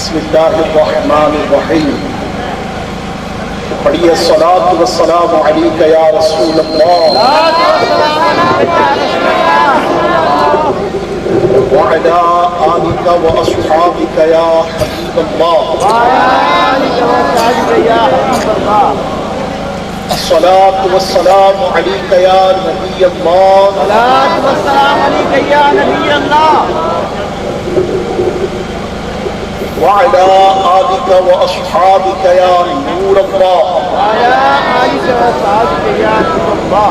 बिस्मिल्लाहिर्रहमानिर्रहीम। पढ़िए सलातु वस्सलामु अलैका या रसूल अल्लाह व अला आलिका व अस्हाबिका या हबीब अल्लाह। अस्सलातु वस्सलामु अलैका या नबी अल्लाह। वअला आलिका व अस्हाबिका या नूर अल्लाह। अल्लाहुम्मा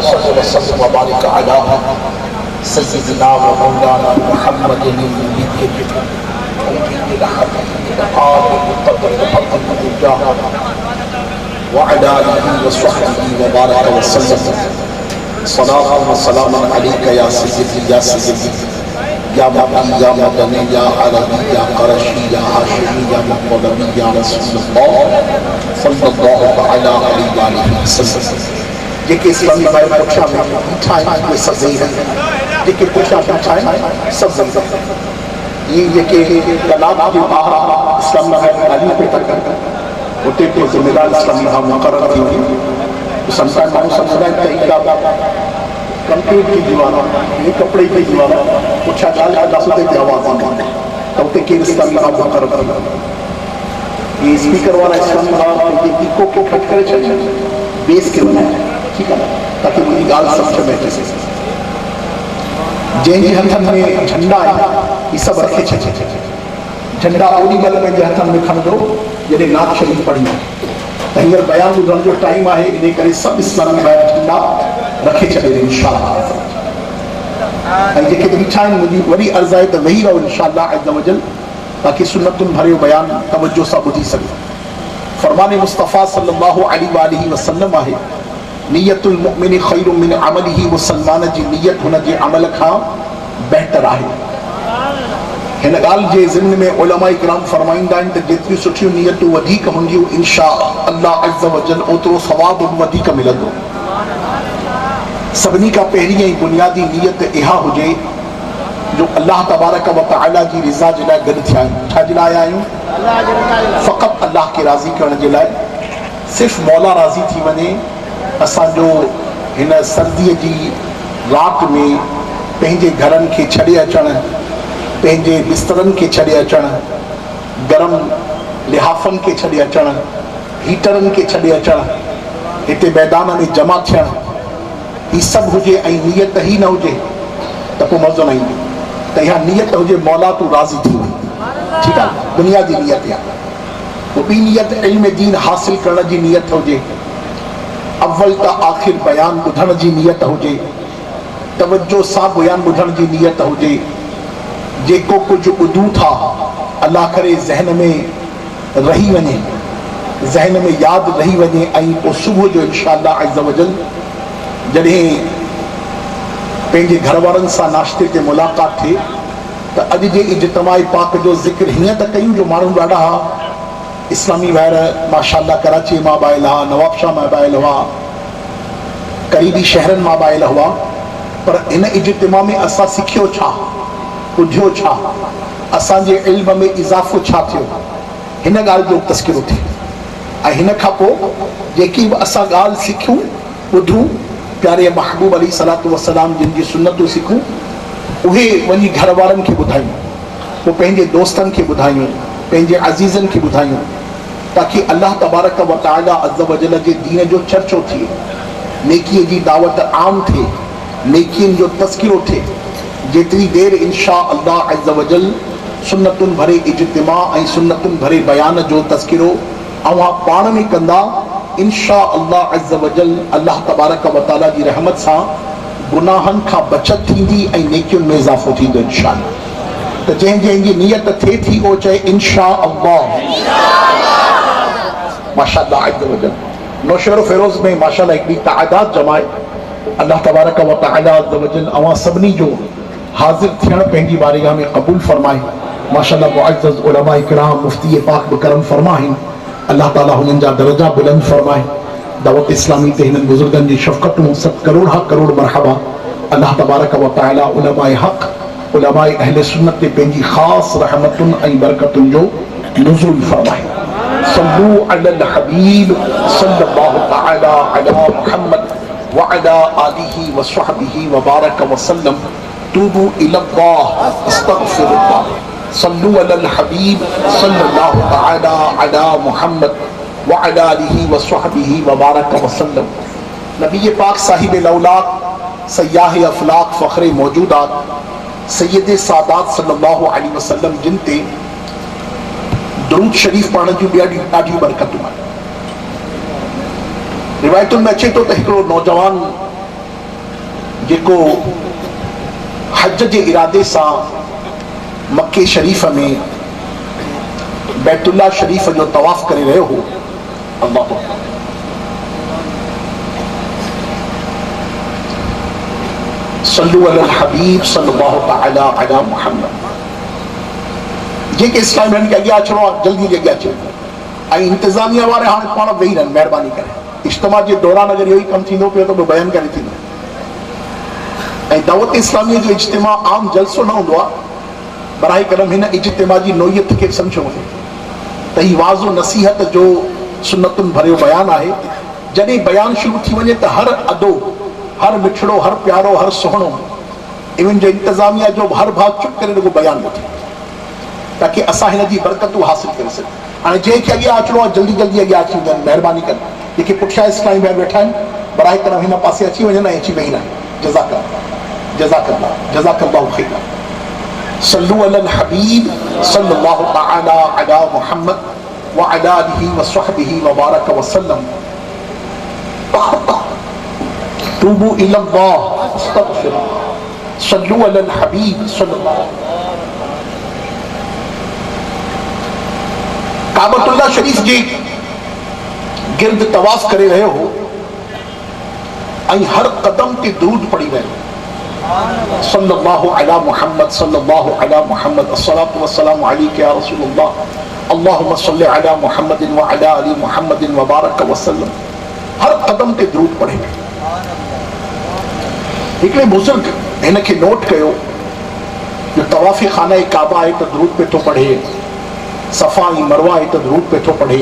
सल्लि व सल्लिम व बारिक अला सय्यिदिना व मौलाना मुहम्मदिन वअला आलिहि व सहबिहि व बारक व सल्लम। सलातु व सलामुन अलैका या सय्यदी या सय्यदी या मकी या मदनी या अरबी या क़रशी या हाशिमी या मुक़द्दमी या रसूलुल्लाह सल्लल्लाहु तआला अलैहि व सल्लम। जेके इस्लामी भाई पुछा में ठाए उहे सब सही है, जेके पुछा ठाए सब सही। ये जेके कलाम जो ॿार इस्लाम भाई ॻाल्हियूं पिया था कनि उते को ज़िम्मेदार इस्लामी भाई मुक़ररु थी वई। संसार माण्हू समुदाय तरीक़ा कंप्लीट थी वियो आहे, ये कपिड़े थी वियो आहे, पुछा ॻाल्हि कंदासीं त आवाज़ ईंदी त उते केरु इस्लामी भाई मुक़ररु थी वियो। ये स्पीकर वारा इस्लामी भाई इको को कट करे छॾनि, बेस खे वधाए, ठीकु आहे न, ताकी मुंहिंजी ॻाल्हि सम्झ में अचे। जंहिंजे हथनि में झंडा आहिनि ही सभु रखे छॾे, झंडा ओॾी महिल पंहिंजे हथनि में खणंदो जॾहिं नात शरीफ़ पढ़ी। त हींअर बयान ॿुधण जो टाइम आहे, इन करे सभु इस्लामी भाई झंडा रखे छॾे इंशाअल्लाह। ऐं जेके बीठा आहिनि मुंहिंजी वॾी अर्ज़ु आहे त वेही रहो इंशाअल्लाह अज़्ज़ वजल, ताकी सुन्नतुनि भरियो बयान तवज्जो सां ॿुधी सघे। फरमान मुस्तफ़ा सल्लल्लाहु अलैहि वसल्लम आहे, नियतुल मुमिन खैरुम मिन अमलिही। मुसलमान जी नियत हुन जे अमल खां बहितर आहे। हिन ॻाल्हि जे ज़िम्न में उलमा इकराम फरमाईंदा आहिनि त जेतिरियूं सुठियूं नियतूं वधीक हूंदियूं इंशा अल्लाह अज़्ज़ वजल ओतिरो सवाब वधीक मिलंदो। सभिनी खां पहिरीं ऐं बुनियादी नियत इहा हुजे जो अल्लाह तबारक व तआला जी रिज़ा जे लाइ गॾु थिया आहियूं। छा जे लाइ आहियूं? फ़क़ति अल्लाह खे राज़ी करण जे लाइ। सिर्फ़ु मौला राज़ी थी वञे, असांजो हिन सर्दीअ जी राति में पंहिंजे घरनि खे छॾे अचणु, पंहिंजे बिस्तरनि खे छॾे अचणु, गरम लिहाफ़नि खे छॾे अचणु, हीटरनि खे छॾे अचणु, हिते मैदान में जमा थियणु, ही सभु हुजे ऐं नियत ई न हुजे त पोइ मज़ो न ईंदो। त इहा नियत हुजे मौला तूं राज़ी थी वञे, ठीकु आहे, बुनियादी नियत आहे। पोइ ॿी नियत इल्म दीन हासिल करण जी नियत हुजे, अव्वल त आख़िर बयान ॿुधण जी नियत हुजे, तवज्जो सां बयान ॿुधण जी नियत हुजे। जेको कुझु ॿुधूं था अल्लाह करे ज़हन में रही वञे, ज़हन में यादि रही वञे। ऐं पोइ सुबुह जो इंशाअल्लाह अज़्ज़ वजल जॾहिं पंहिंजे घर वारनि सां नाश्ते ते मुलाक़ात थिए त अॼु जे इज्तिमाई पाक जो ज़िक्र हीअं त कयूं जो माण्हू ॾाढा इस्लामी भाइर माशाअल्लाह कराची मां बि आयल हुआ, नवाबशाह मां बि आयल हुआ, क़रीबी शहरनि मां बि आयल हुआ, पर हिन इज्तिमा में असां सिखियो छा, ॿुधियो छा, असांजे इल्म में इज़ाफ़ो छा थियो, हिन ॻाल्हि जो तस्किरो थिए। ऐं हिन खां पोइ जेकी बि असां ॻाल्हि सिखियूं ॿुधूं प्यारे महबूब अली सलातु वसलाम जिन जी सुन्नतूं सिखूं उहे वञी घर वारनि खे ॿुधायूं, पोइ पंहिंजे दोस्तनि खे ॿुधायूं, पंहिंजे अज़ीज़नि खे ॿुधायूं, ताकी अल्लाह तबारक व तआला अज़्ज़ वजल जे दीन जो चर्चो थिए, नेकीअ जी दावत आम थिए, नेकियुनि जो तस्किरो थिए। जेतिरी देरि इंशा अल्लाह अज़्ज़ वजल सुन्नतुनि भरे इज्तिमा ऐं सुन्नतुनि भरे बयान जो तस्किरो अवां पाण में कंदा, इंशा अल्लाह अज़्ज़ वजल अल्लाह तबारक व तआला जी रहमत सां गुनाहनि खां बचत थींदी ऐं नेकियुनि में इज़ाफ़ो थींदो इंशाअल्लाह। त जंहिंजी नियत थिए थी उहो चए इंशा अल्लाह। माशाअल्लाह अज़्ज़ वजल नौशहर फिरोज़ में माशाअल्लाह हिकिड़ी तादाद जमाए। अल्लाह तबारक व तआला अज़्ज़ वजल अवां सभिनी जो हाज़िर थियण पंहिंजी बारगाह में क़बूल फरमाए। माशाअल्लाह मुअज़्ज़ज़ उलमा इकराम मुफ्ती पाक बि करम फरमाइनि, अल्लाह ताला हुननि जा दर्जा बुलंद फरमाए। दावत इस्लामी ते हिननि बुजुर्गनि जी शफ़क़त में 7 करोड़ करोड़ मरहबा। अल्लाह तबारक व तआला उलमाए हक़ उलमाए अहले सुन्नत ते पंहिंजी ख़ासि रहमतुनि ऐं बरकतुनि जो नुज़ूल फरमाए। सल्लू अलल हबीब सल्लल्लाहु तआला अला मुहम्मद व अला आलिहि व सहबिहि व बारक व सल्लम। तूबू इलल्लाह अस्तगफिरुल्लाह। सल्लू अलल हबीब सल्लल्लाहु तआला अला मुहम्मद व अला आलिहि व सहबिहि व बारक व सल्लम। नबी पाक साहिब लौलाद सयाह अफलाक फ़ख्र मौजूदात सैयद सादात सल्लल्लाहु अलैहि वसल्लम जिन ते दुरूद शरीफ पढ़ण जूं ॾाढियूं बरकतूं आहिनि। रिवायतुनि में अचे थो त हिकिड़ो नौजवान जेको हज जे इरादे सां मक्के शरीफ़ में बैतुल्ला शरीफ़ जो तवाफ़ करे रहियो हो। अल्लाह सल्लू अलल हबीब सल्लल्लाहु तआला अला मुहम्मद। जेके इस्लाम के अॻियां अचिणो आहे जल्दी अॻियां अचे ऐं इंतिज़ामिया वारे हाणे पाण वेही रहनि महिरबानी करे। इज्तिमा जे दौरान अगरि इहो ई कमु थींदो पियो त पोइ बयानु करे थींदो। ऐं दावत इस्लामीअ जो इज्तिमा आम जलसो न हूंदो आहे। बराए करम हिन इज्तिमा जी नोयत खे सम्झो त ही वाज़ो नसीहत जो सुन्नतुनि भरियो बयानु आहे। जॾहिं बयानु शुरू थी वञे त हर अदो हर मिठड़ो हर प्यारो हर सुहिणो इवन जो इंतिज़ामिया जो हर भाग चुप करे रुगो बयानु ॿुधे ताकि असां हिन जी बरकतूं हासिल करे सघूं। हाणे जंहिंखे अॻियां अचिणो आहे जल्दी जल्दी अॻियां अची वञनि महिरबानी करे। जेके पुठियां इस्लामी भाई वेठा आहिनि बराए करम हिन पासे अची वञनि ऐं अची वेही रहनि। जज़ाकल्लाहु खैरन। सल्लू अलल हबीब सल्लल्लाहु तआला अला मुहम्मद व अला आलिहि व सहबिहि व बारक व सल्लम। तूबू इलल्लाह अस्तगफिरुल्लाह। सल्लू अलल हबीब सल्लल्लाहु। काबतुल्ला शरीफ जी गिर्द तवाफ करे रहियो हो ऐं हर कदम ते दुरूद पढ़ी रहियो। सल्लल्लाहु अला मुहम्मद सल्लल्लाहु अला मुहम्मद अस्सलातु वस्सलामु अलैका या रसूलल्लाह अल्लाहुम्मा सल्लि अला मुहम्मदिन व अला आलि मुहम्मदिन व बारक व सल्लम। हर कदम ते दुरूद पढ़े। हिकिड़े बुजुर्ग हिन खे नोट कयो जो तवाफ़ खाना काबा आहे त दुरूद पे थो पढ़े, सफ़ा ऐं मरवा आहे त दुरूद पे थो पढ़े,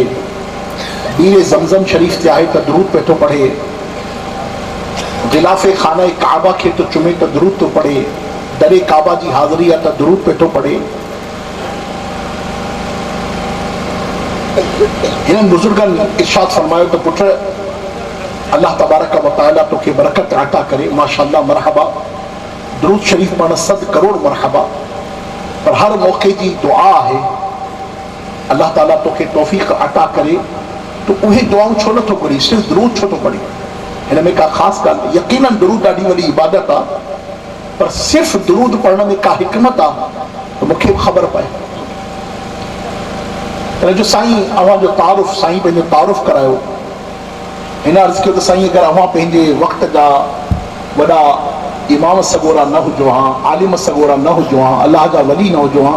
बीरे ज़मज़म शरीफ ते आहे त दुरूद पे थो पढ़े, गिलाफ़े खाना काबा खे तो चुमे त दुरूद तो पढ़े, दरे काबा जी हाज़िरी आहे त दुरूद पे थो पढ़े। हिननि बुजुर्गनि इरशाद फरमायो त पुट अल्लाह तबारक व तआला तोखे बरकत अता करे। माशाअल्लाह मरहबा। दुरूद शरीफ पढ़ण 100 करोड़ मरहबा। पर हर मौके जी दुआ है अल्लाह ताला तोखे तौफ़ीक़ अता करे तो उहे दुआऊं छो नथो पढ़ी, सिर्फ़ दुरूद छो थो पढ़ी। हिन में का ख़ासि ॻाल्हि यकीनन दुरूद ॾाढी वॾी इबादत आहे पर सिर्फ़ दुरूद पढ़ण में का हिकमत आहे त मूंखे ख़बर पए। हिन जो साईं अव्हां जो तारुफ़ साईं पंहिंजो तारुफ़ करायो। हिन अर्ज़ु कयो त साईं अगरि अव्हां पंहिंजे वक़्त जा वॾा इमाम सगोरा न हुजो हा, आलिम सगोरा न हुजो हा, अलाह जा वली न हुजो हा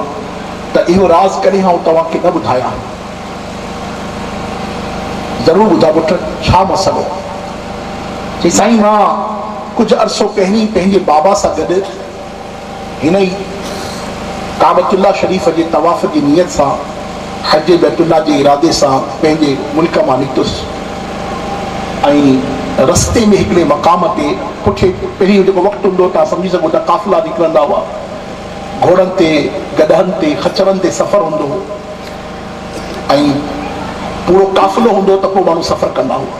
त इहो राज़ कॾहिं आउं तव्हांखे न ॿुधायां। ज़रूरु ॿुधा पुट छा मसइलो। चई साईं मां कुझु अरसो पहिरीं पंहिंजे बाबा सां गॾु हिन ई काबतुल्ला शरीफ़ जे तवाफ़ जी नियत सां हज बैतुल्ला जे इरादे सां पंहिंजे मुल्क मां निकितुसि ऐं रस्ते में हिकिड़े मक़ाम ते पुठे पहिरीं जेको वक़्तु हूंदो तव्हां सम्झी सघो था काफ़िला निकिरंदा हुआ, घोड़नि ते गधनि ते खचरनि ते सफ़र हूंदो हो ऐं पूरो काफ़िलो हूंदो त पोइ माण्हू सफ़र कंदा हुआ।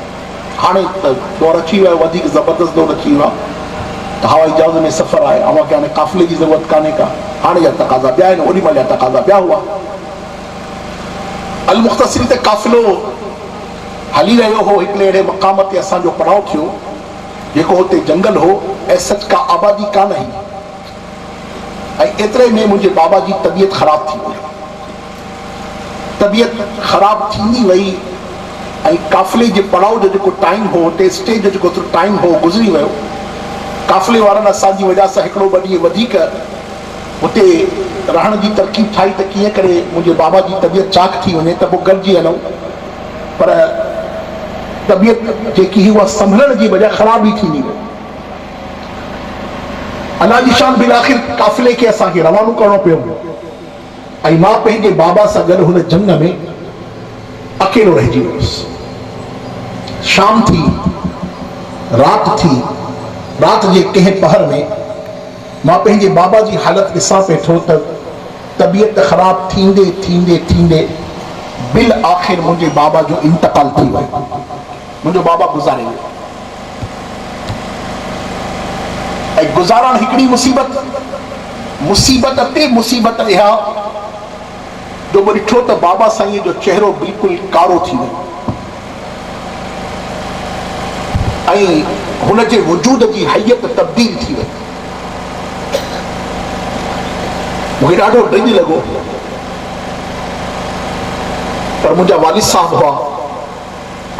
हाणे त दौर अची वियो आहे, वधीक ज़बरदस्त दौर अची वियो आहे त हवाई जहाज़ में सफ़र आहे। अव्हां खे हाणे काफ़िले जी ज़रूरत कान्हे का, हाणे जा तक़ाज़ा ॿिया आहिनि, ओॾी महिल जा तक़ाज़ा ॿिया हुआ। अल मुख़्तसिर ते काफ़िलो हली रहियो हो। हिकिड़े अहिड़े मक़ाम ते असांजो पड़ाव थियो जेको हुते जंगल हो ऐं सच का आबादी कान हुई ऐं एतिरे में मुंहिंजे बाबा जी तबियत ख़राब थी वई। तबियत ख़राब थींदी वई ऐं काफ़िले जे पड़ाव जो जेको टाइम हो हुते स्टे जो जेको टाइम हो गुज़री वियो। काफ़िले वारनि असांजी वजह सां हिकिड़ो ॿ ॾींहं वधीक हुते रहण जी तरकीब ठाही त कीअं करे मुंहिंजे बाबा जी तबियत चाक थी वञे त पोइ गॾिजी हलूं। पर तबियत जेकी हुआ संभलण जी वजह ख़राब ही थींदी वई। अल्लाह जी शान बिल आख़िर काफ़िले खे असांखे रवानो करणो पियो ऐं मां पंहिंजे बाबा सां गॾु हुन जंग में अकेलो रहिजी वियुसि। शाम थी, रात थी, रात जे कंहिं पहर में मां पंहिंजे बाबा जी हालत ॾिसां वेठो त तबियत ख़राब थींदे थींदे थींदे बिल आख़िर मुंहिंजे बाबा जो इंतकाल थी वियो। मुंहिंजो बाबा गुज़ारे वियो ऐं गुज़ारण हिकिड़ी मुसीबत ते मुसीबत इहा जो मां ॾिठो त बाबा साईं जो चहिरो बिल्कुलु कारो थी वियो ऐं हुन जे वजूद जी हैयत तब्दील थी वई। मूंखे ॾाढो ॾिज लॻो, पर मुंहिंजा वालिद साहब हुआ,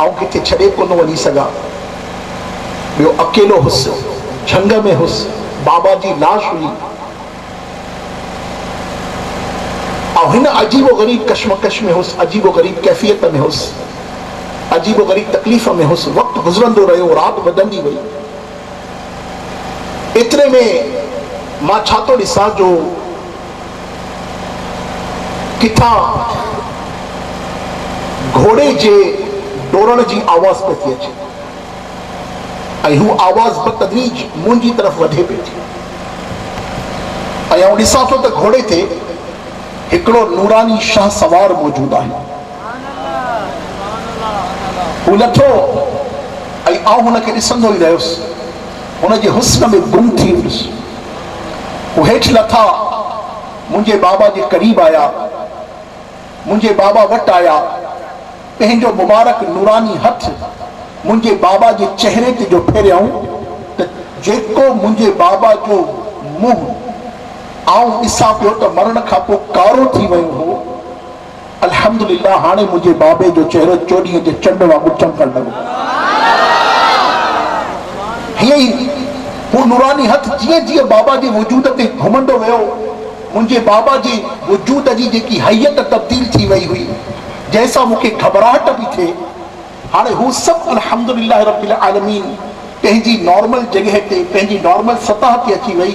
आउं किथे छॾे कोन वञी सघां। ॿियो अकेलो हुउसि, झंग में हुउसि, बाबा जी लाश हुई ऐं हिन अजीबो ग़रीब कशमकश में हुउसि, अजीबो ग़रीब कैफ़ियत में हुउसि, अजीबो ग़रीब तकलीफ़ में हुउसि। वक़्तु गुज़रंदो रहियो, राति वधंदी वई। एतिरे में मां छा थो ॾिसां जो किथां घोड़े जे डोड़ण जी आवाज़ पई थी अचे ऐं हू आवाज़ बतदरीज मुंहिंजी तरफ़ वधे पई थी ऐं आउं ॾिसां थो त घोड़े ते हिकिड़ो नूरानी शाह सवार मौजूदु आहे। हू लथो ऐं आउं हुनखे ॾिसंदो ई रहियुसि, हुनजे हुस्न में गुम थी वियुसि। हू हेठि लथा, मुंहिंजे बाबा जे क़रीब आया, मुंहिंजे बाबा वटि आया, पंहिंजो मुबारक नूरानी हथ मुंहिंजे बाबा जे चहिरे ते जो फेरियऊं त जेको मुंहिंजे बाबा जो मुंहुं आउं ॾिसां पियो त मरण खां पोइ कारो थी वियो हो, अल्हम्दुलिल्लाह हाणे मुंहिंजे बाबे जो चहिरो चोॾीअ जे चंड वांगुरु चमकण लॻो। हीअं ई हू नूरानी हथ जीअं जीअं बाबा जे वजूद ते घुमंदो वियो, मुंहिंजे बाबा जे वजूद जी जेकी हैयत तब्दील थी वई हुई, जंहिंसां मूंखे घबराहट पई थिए, हाणे हू सभु अल्हम्दुलिल्लाह रब्बिल आलमीन पंहिंजी नॉर्मल जॻह ते, पंहिंजी नॉर्मल सतह ते अची वई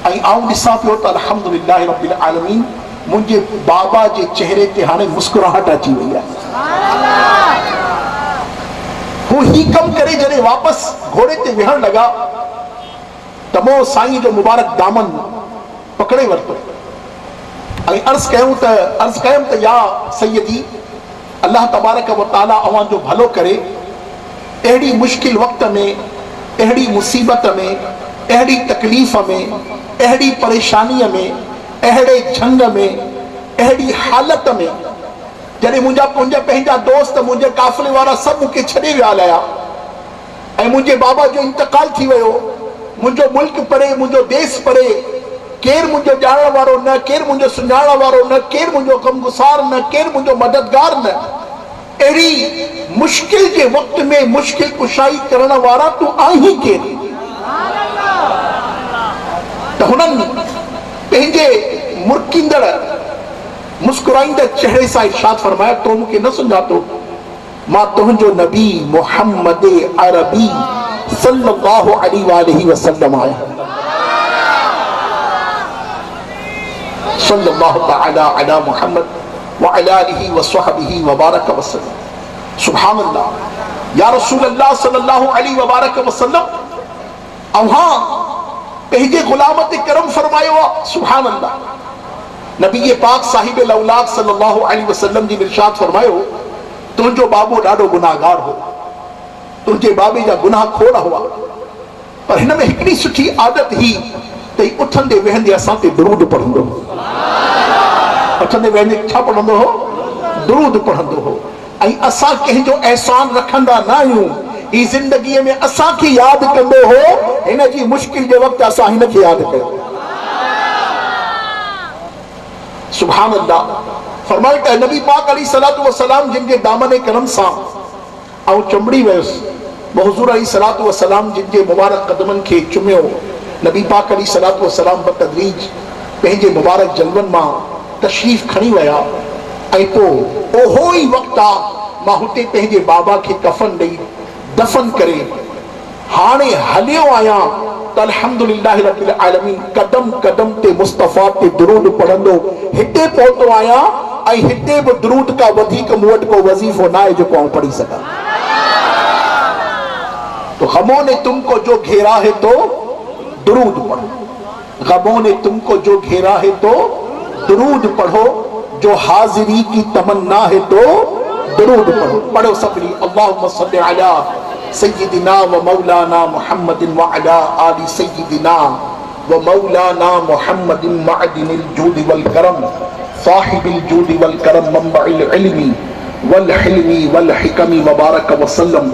ऐं आउं ॾिसां पियो त अल्हम्दुलिल्लाह रब्बिल आलमीन मुंहिंजे बाबा जे चहिरे ते हाणे मुस्कुराहट अची वई आहे। हू ही कमु करे जॾहिं वापसि घोड़े ते वेहण लॻा त मूं साईं जो मुबारक दामन पकड़े वरितो ऐं अर्ज़ कयुमि त या सैयदी, अल्लाह तबारक व ताला अवां जो भलो करे, अहिड़ी मुश्किल वक़्त में, अहिड़ी मुसीबत में, अहिड़ी तकलीफ़ में, अहिड़ी परेशानीअ में, अहिड़े झंग में, अहिड़ी हालत में जॾहिं मुंहिंजा पंहिंजा दोस्त, मुंहिंजे काफ़िले वारा सभु मूंखे छॾे विया हलिया ऐं मुंहिंजे बाबा जो इंतकाल थी वियो, मुंहिंजो मुल्क परे, मुंहिंजो देश परे, केरु मुंहिंजो ॼाणण वारो न, केरु मुंहिंजो सुञाणण वारो न, केरु मुंहिंजो गमगुसार न, केरु मुंहिंजो मददगार न, अहिड़ी मुश्किल जे वक़्त में मुश्किल कुशाई करण वारा तूं आहीं केरु? त हुननि पंहिंजे मुरकींदड़ मुस्कुराईंदड़ चहिरे सां इरशाद फरमाया, तो मूंखे न सुञातो, मां तुंहिंजो नबी मुहम्मद अरबी सल्लल्लाहु अलैहि वसल्लम आहियां। सल्लल्लाहु तआला अला मुहम्मद व अला आलिहि व सहबिहि व बारक वसल्लम। सुभान अल्लाह, या रसूल अल्लाह सल्लल्लाहु अलैहि व बारक वसल्लम, अव्हां पंहिंजे गुलाम ते करम फरमायो आहे। सुभान अल्लाह। नबी पाक साहिब औलाद सल्लल्लाहु अलैहि वसल्लम जी इरशाद फरमायो, तुंहिंजो बाबो ॾाढो गुनाहगार हो, तुंहिंजे बाबे जा गुनाह खोड़ हुआ, पर हिन में हिकिड़ी सुठी आदत ही त उथंदे वेहंदे असां ते दुरूद पढ़ंदो हो। उथंदे वेहंदे छा पढ़ंदो हो? दुरूद पढ़ंदो हो। ऐं असां कंहिंजो एहसान रखंदा न आहियूं, ही ज़िंदगीअ में असांखे यादि कंदो हो, हिन जी मुश्किल जे वक़्तु असां हिनखे यादि कयो। सुभान अल्लाह। फरमायो त नबी पाक अलैहिस्सलातु वस्सलाम जिन जे दामन करम सां आउं चंबड़ी वियुसि, हुज़ूर अलैहिस्सलातु वस्सलाम जिन जे मुबारक क़दमनि खे चुमियो, नबी पाक अलैहिस्सलातु वस्सलाम बतदरीज पंहिंजे मुबारक जलवनि मां तशरीफ़ खणी विया ऐं पोइ ओहो ई वक़्तु आहे मां हुते पंहिंजे बाबा खे कफ़न ॾेई दफ़न करे हाणे हलियो आहियां त अल्हम्दुलिल्लाह रब्बिल आलमीन कदम कदम ते मुस्तफ़ा ते दुरूद पढ़ंदो हिते पहुतो आहियां ऐं हिते बि दुरूद का वधीक मूं वटि को वज़ीफ़ो न आहे जेको आउं पढ़ी सघां। तो गमों ने तुमको जो घेरा है तो दुरूद पढ़ो, गमों ने तुमको जो घेरा है तो दुरूद पढ़ो, जो हाजिरी की तमन्ना है तो दुरूद पढ़ो। पढ़ो सबरी अल्लाहुम्मा सल्ली अला सय्यिदिना व मौलाना मुहम्मदिन व अला आलि सय्यिदिना व मौलाना मुहम्मदिन मअदिनिल जूदि वल करम साहिबिल जूदि वल करम मंबइल इल्मी वल हिल्मी वल हिकमी व बारक व सल्लम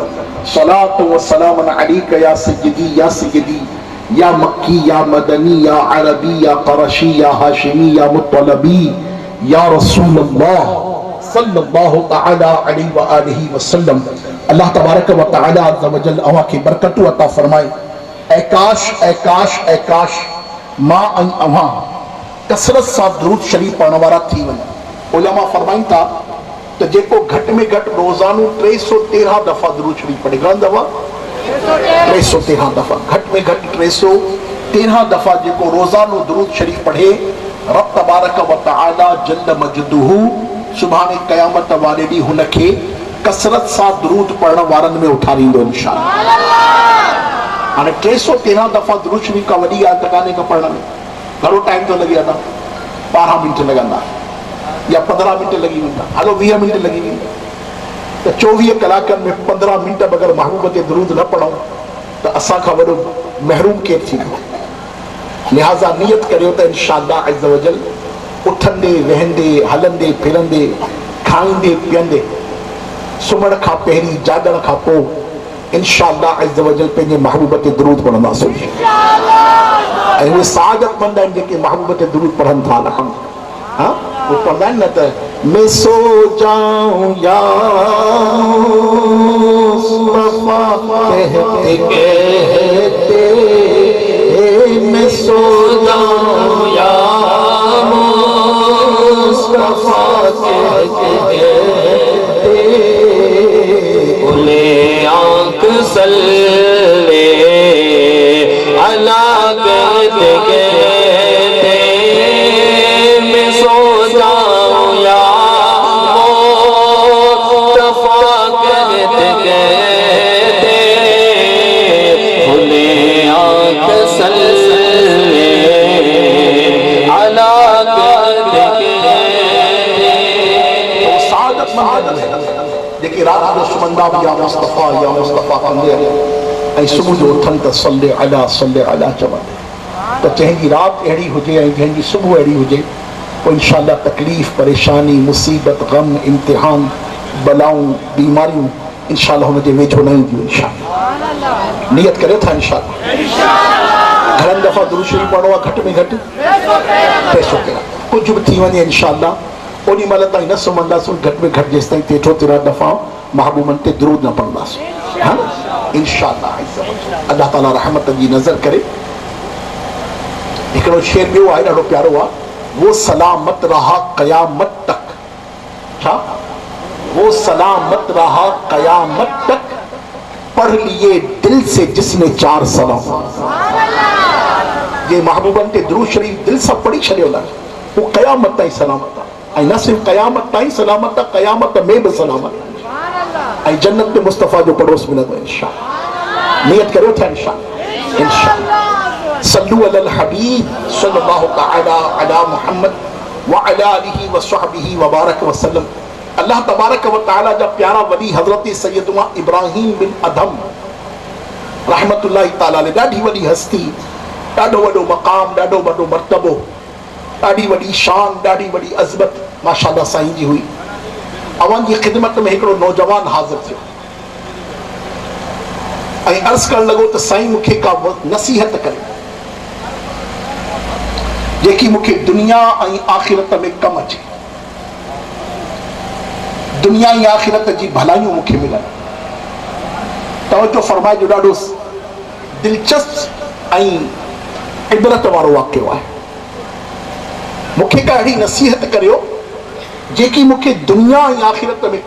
सलातु व सलामुन अलैका या सय्यदी या मक्की या मदनी या अरबी या क़रशी या हाशिमी या मुत्तलबी या रसूलल्लाह सल्लल्लाहु तआला अलैहि व आलिहि वसल्लम। अल्लाह तबारक व तआला अज़्ज़ व जल अवां खे बरकतूं अता फरमाए। ऐ काश मां ऐं अवां कसरत सां दुरूद शरीफ पढ़ण वारा थी वञूं। उलमा फरमाइनि था त जेको घटि में घटि रोज़ानो 313 दफ़ा दुरूद शरीफ पढ़े, घणा दफ़ा? 313 दफ़ा, घटि में घटि 313 दफ़ा जेको रोज़ानो दुरूद शरीफ पढ़े रब तबारक व तआला जल्ल मजदुहू सुभाणे क़यामत वारे ॾींहुं हुनखे कसरत सां दुरूद पढ़ण वारनि में उठारींदो इंशाअल्लाह। हाणे 313 दफ़ा दुरूद शरीफ का वॾी यादि कान्हे का पढ़ण में घणो टाइम थो लॻे? अदा 12 मिंट लॻंदा या 15 मिंट लॻी वेंदा, हलो 20 मिंट लॻी वेंदा। त 24 कलाकनि में 15 मिंट अगरि महबूब ते दुरूद न पढ़ूं त असां खां वॾो महरूम केरु थींदो? लिहाज़ा नियत करियो त इंशाअल्लाह अज़्ज़ व जल उथंदे वेहंदे हलंदे फिरंदे खाईंदे पीअंदे सुम्हण खां पहिरीं जाॻण खां पोइ इंशाअल्लाह अज़्ज़ व जल पंहिंजे महबूब ते दुरूद पढ़ंदासीं। ऐं उहे सादतमंद आहिनि जेके महबूब ते दुरूद पढ़नि था। हाँ वो पढ़ंदा आहिनि न त मैं सो जाऊं या मुस्तफा कहते कहते मैं सो जाऊं या मुस्तफा कहते कहते उन्हें आँख सल्ले अला कहते कहते मैं सो जाऊं या मुस्तफा कहते कहते उन्हें आँख सल्ले अला कहते कहते। जेके रात जो सुम्हंदा या मुस्तफ़ा कंदे ऐं सुबुह जो उथनि त सल्ले अला चवनि त जंहिंजी राति अहिड़ी हुजे ऐं जंहिंजी सुबुह अहिड़ी हुजे पोइ इंशाअल्लाह तकलीफ़ परेशानी मुसीबत गम इम्तिहान बलाऊं बीमारियूं इंशाअल्लाह हुनजे वेझो न ईंदियूं। इंशाअल्लाह नियत करियो था इंशाअल्लाह। घणनि दफ़ा दुरूद शरीफ पढ़ो आहे? घटि में घटि 313। कुझु बि थी वञे इंशाअल्लाह ओॾी महिल ताईं न सुम्हंदासीं, घटि में घटि जेसि ताईं 313 दफ़ा महबूबनि ते दुरूद न पढ़ंदासीं। हा इंशाअल्लाह अल्लाह ताला रहमत जी नज़र करे। हिकिड़ो शेर ॿियो आहे ॾाढो प्यारो आहे, वो सलामत रहा क़यामत तक। छा? वो सलामत रहा क़यामत तक पढ़ लिए दिल से जिसने 4 सलाम। जे महबूबनि ते दुरूद शरीफ दिल सां पढ़ी छॾियो न वो क़यामत ताईं सलामत आहे। ऐं न सिर्फ़ु क़यामत ताईं सलामत आहे, क़यामत में बि सलामत आहे। ऐं जन्नत में मुस्तफ़ा जो पड़ोस मिलंदो इंशाअल्लाह। नियत करियो था इंशाअल्लाह। सल्लू अलल हबीब सल्लल्लाहु तआला अला मुहम्मद व अला आलिहि व सहबिहि व बारक व सल्लम। अल्लाह तबारक व तआला जा प्यारा वली हज़रत सैयदना इब्राहीम बिन अदहम रहमतुल्लाहि तआला अलैहि, ॾाढी वॾी हस्ती, ॾाढो वॾो मक़ाम, ॾाढो वॾो मर्तबो, ॾाढी वॾी शान, ॾाढी वॾी अज़मत माशाअल्लाह साईं जी हुई। अवां जी ख़िदमत में हिकिड़ो नौजवान हाज़िर थियो ऐं अर्ज़ करणु लॻो त साईं मूंखे का नसीहत करे जेकी मूंखे दुनिया ऐं आख़िरत में कमु अचे, दुनिया ऐं आख़िरत जी भलाइयूं मूंखे मिलनि। तवजो फरमाए जो ॾाढो दिलचस्प ऐं इबरत वारो वाक़ियो आहे। मूंखे का अहिड़ी नसीहत करियो जेकी मूंखे दुनिया ऐं आख़िरत में